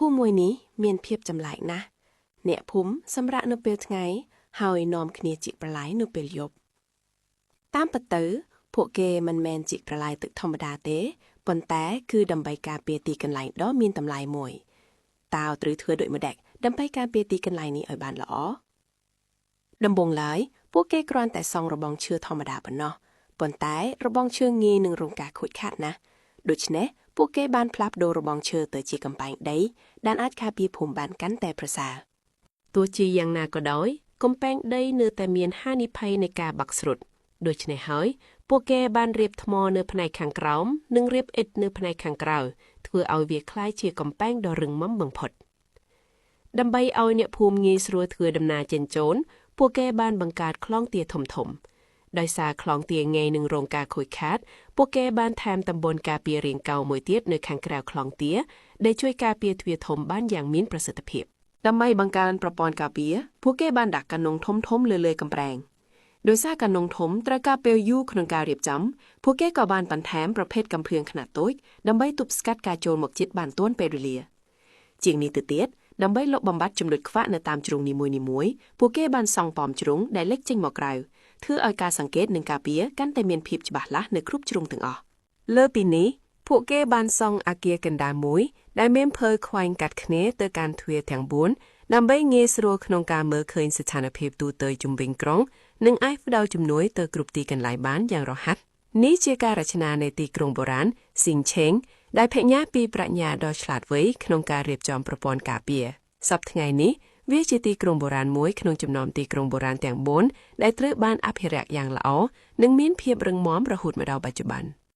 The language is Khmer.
ភូមិមួយនេះមានភាពចម្លែកណាស់អ្នកភូមិសម្រាប់នៅពេលថ្ងៃហើយនាំគ្នាជីកប្រឡាយនៅពេលយប់តាមពិតទៅពួកគេមិនមែនជីកប្រឡាយទឹកធម្មតាទេប៉ុន្តែគឺដើម្បីការពារទីកន្លែងដ៏មានតម្លៃមួយតើត្រូវធ្វើដូចម្ដេចដើម្បីការពារទីកន្លែងនេះឲ្យបានល្អដំបូងឡើយពួកគេគ្រាន់តែសង់របងឈើធម្មតាប៉ុណ្ណោះប៉ុន្តែរបងឈើងាយនឹងរងការខូចខាតណាស់ដូច្នេះពួកគេបានផ្លាស់ប្ដូររបងឈើទៅជាកំពែងដីដែលអាចការពារភូមិបានកាន់តែប្រសើរទោះជាយ៉ាងណាក៏ដោយកំពែងដីនៅតែមានហានិភ័យនៃការបាក់ស្រុតដូច្នេះហើយពួកគេបានរៀបថ្មនៅផ្នែកខាងក្រោមនិងរៀបឥដ្ឋនៅផ្នែកខាងក្រៅធ្វើឲ្យវាคล้ายជាកំពែងដ៏រឹងមាំបំផុតដើម្បីឲ្យអ្នកភូមិងាយស្រួលធ្វើដំណើរចេញចូលពួកគេបានបង្កើតខ្លងទាធំៗដោយសារខ្លងទាងាយនឹងរងការខូចខាតពួកគេបានថែមតំបន់ការពាររាងកោងមួយទៀតនៅខាងក្រៅខ្លងទាដែលជួយការពារទ្វារធំបានយ៉ាងមានប្រសិទ្ធភាពដើម្បីបង្កើនប្រព័ន្ធការពារពួកគេបានដាក់កាណុងធំៗលើកំប្រែងដោយសារកាណុងធំត្រូវការពេលយូរក្នុងការរៀបចំពួកគេក៏បានបន្ថែមប្រភេទកាំភ្លើងខ្នាតតូចដើម្បីទប់ស្កាត់ការចូលមកជិតបានទាន់ពេលវេលាជាងនេះទៅទៀតដើម្បីលុបបំបាត់ចំណុចខ្វាក់នៅតាមជ្រុងនីមួយៗពួកគេបានសង់ប៉មជ្រុងដែលលេចចេញមកក្រៅធ្វើឲ្យការសង្កេតនិងការពារកាន់តែមានភាពច្បាស់លាស់នៅគ្រប់ជ្រុងទាំងអស់លើពីនេះពួកគេបានសង់អគារកណ្ដាលមួយដែលមានភើខ្វែងកាត់គ្នាទៅកាន់ទ្វារទាំង4ដើម្បីងាយស្រួលក្នុងការមើលឃើញស្ថានភាពទូទៅជុំវិញក្រុងនិងអាចផ្ដល់ជំនួយទៅគ្រប់ទីកន្លែងបានយ៉ាងរហ័សនេះជាការរចនានៃទីក្រុងបុរាណស៊ីងឆេងដែលពញ្ញាពីប្រាជ្ញាដ៏ឆ្លាតវៃក្នុងការរៀបចំប្រព័ន្ធការពារសប្តាហ៍ថ្ងៃនេះវាជាទីក្រុងបុរាណមួយក្នុងចំណោមទីក្រុងបុរាណទាំង4ដែលត្រូវបានអភិរក្សយ៉ាងល្អនិងមានភាពរឹងមាំរហូតមកដល់បច្ចុប្បន្ន